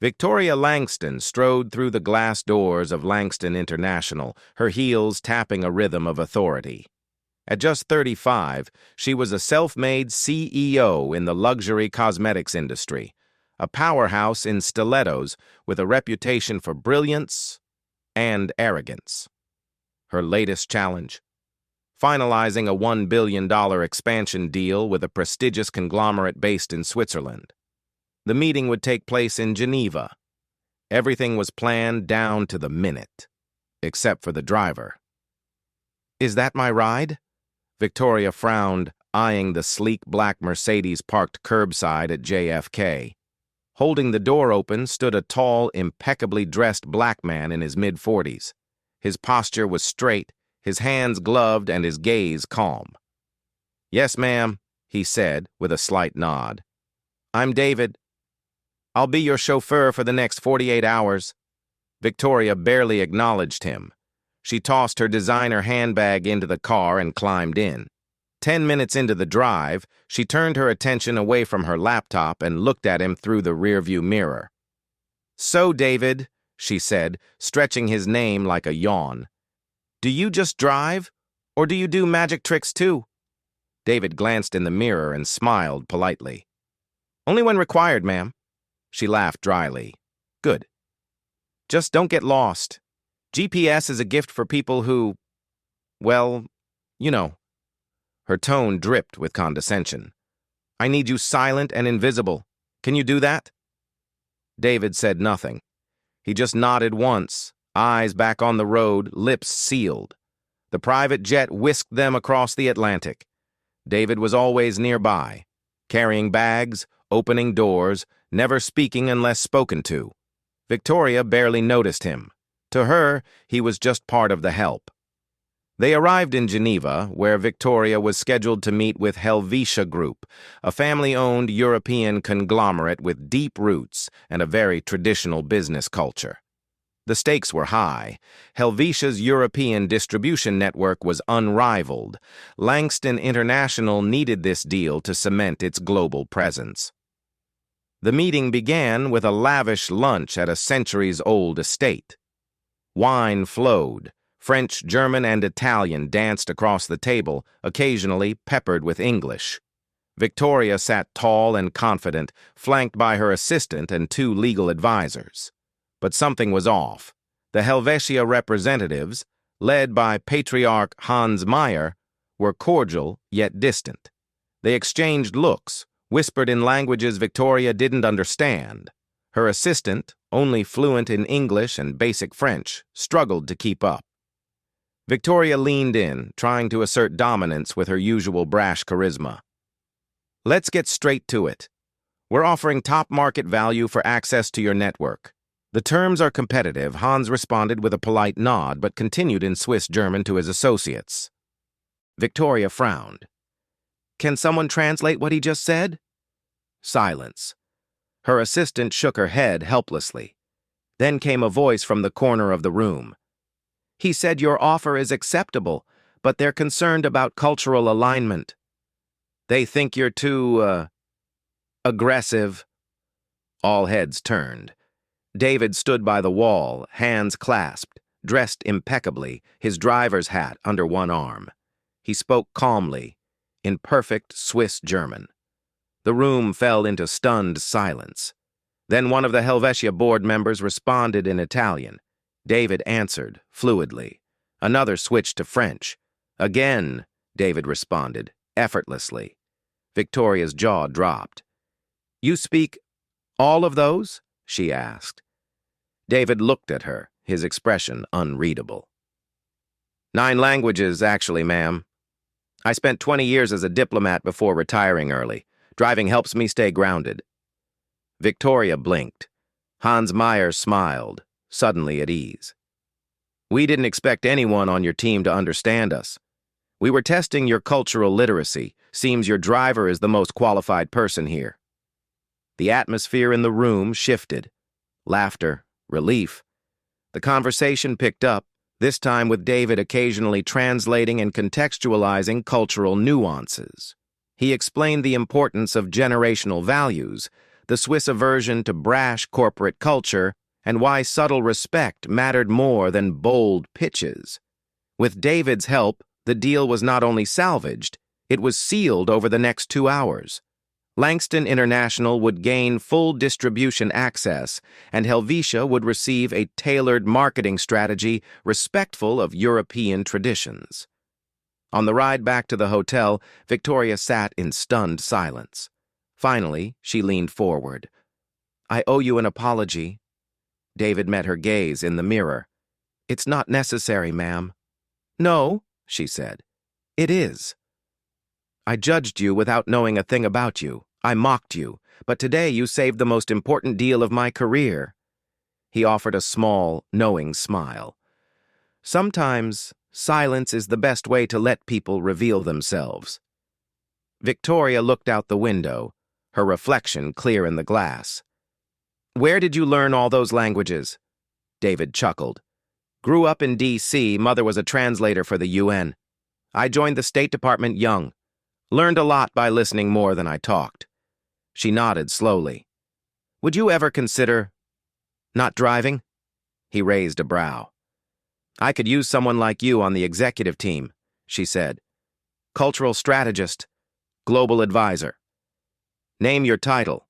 Victoria Langston strode through the glass doors of Langston International, her heels tapping a rhythm of authority. At just 35, she was a self-made CEO in the luxury cosmetics industry, a powerhouse in stilettos with a reputation for brilliance and arrogance. Her latest challenge? Finalizing a $1 billion expansion deal with a prestigious conglomerate based in Switzerland. The meeting would take place in Geneva. Everything was planned down to the minute, except for the driver. "Is that my ride?" Victoria frowned, eyeing the sleek black Mercedes parked curbside at JFK. Holding the door open stood a tall, impeccably dressed black man in his mid-40s. His posture was straight, his hands gloved, and his gaze calm. "Yes, ma'am," he said, with a slight nod. "I'm David. I'll be your chauffeur for the next 48 hours. Victoria barely acknowledged him. She tossed her designer handbag into the car and climbed in. 10 minutes into the drive, she turned her attention away from her laptop and looked at him through the rearview mirror. "So, David," she said, stretching his name like a yawn, "do you just drive, or do you do magic tricks too?" David glanced in the mirror and smiled politely. "Only when required, ma'am." She laughed dryly. "Good. Just don't get lost. GPS is a gift for people who, well, you know." Her tone dripped with condescension. "I need you silent and invisible. Can you do that?" David said nothing. He just nodded once, eyes back on the road, lips sealed. The private jet whisked them across the Atlantic. David was always nearby, carrying bags, opening doors, never speaking unless spoken to. Victoria barely noticed him. To her, he was just part of the help. They arrived in Geneva, where Victoria was scheduled to meet with Helvetia Group, a family-owned European conglomerate with deep roots and a very traditional business culture. The stakes were high. Helvetia's European distribution network was unrivaled. Langston International needed this deal to cement its global presence. The meeting began with a lavish lunch at a centuries-old estate. Wine flowed. French, German, and Italian danced across the table, occasionally peppered with English. Victoria sat tall and confident, flanked by her assistant and 2 legal advisors. But something was off. The Helvetia representatives, led by patriarch Hans Meyer, were cordial yet distant. They exchanged looks, whispered in languages Victoria didn't understand. Her assistant, only fluent in English and basic French, struggled to keep up. Victoria leaned in, trying to assert dominance with her usual brash charisma. "Let's get straight to it. We're offering top market value for access to your network. The terms are competitive," Hans responded with a polite nod, but continued in Swiss German to his associates. Victoria frowned. "Can someone translate what he just said?" Silence. Her assistant shook her head helplessly. Then came a voice from the corner of the room. "He said your offer is acceptable, but they're concerned about cultural alignment. They think you're too, aggressive." All heads turned. David stood by the wall, hands clasped, dressed impeccably, his driver's hat under one arm. He spoke calmly, in perfect Swiss German. The room fell into stunned silence. Then one of the Helvetia board members responded in Italian. David answered, fluidly. Another switched to French. Again, David responded, effortlessly. Victoria's jaw dropped. "You speak all of those?" she asked. David looked at her, his expression unreadable. "9 languages, actually, ma'am. I spent 20 years as a diplomat before retiring early. Driving helps me stay grounded." Victoria blinked. Hans Meyer smiled, suddenly at ease. "We didn't expect anyone on your team to understand us. We were testing your cultural literacy. Seems your driver is the most qualified person here." The atmosphere in the room shifted. Laughter, relief. The conversation picked up, this time with David occasionally translating and contextualizing cultural nuances. He explained the importance of generational values, the Swiss aversion to brash corporate culture, and why subtle respect mattered more than bold pitches. With David's help, the deal was not only salvaged, it was sealed over the next 2 hours. Langston International would gain full distribution access, and Helvetia would receive a tailored marketing strategy respectful of European traditions. On the ride back to the hotel, Victoria sat in stunned silence. Finally, she leaned forward. "I owe you an apology." David met her gaze in the mirror. "It's not necessary, ma'am." "No," she said. "It is. I judged you without knowing a thing about you. I mocked you, but today you saved the most important deal of my career." He offered a small, knowing smile. "Sometimes, silence is the best way to let people reveal themselves." Victoria looked out the window, her reflection clear in the glass. "Where did you learn all those languages?" David chuckled. "Grew up in D.C., mother was a translator for the UN. I joined the State Department young. Learned a lot by listening more than I talked." She nodded slowly. "Would you ever consider not driving?" He raised a brow. "I could use someone like you on the executive team," she said. "Cultural strategist, global advisor. Name your title."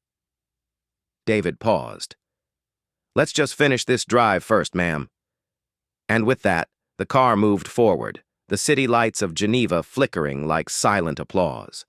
David paused. "Let's just finish this drive first, ma'am." And with that, the car moved forward, the city lights of Geneva flickering like silent applause.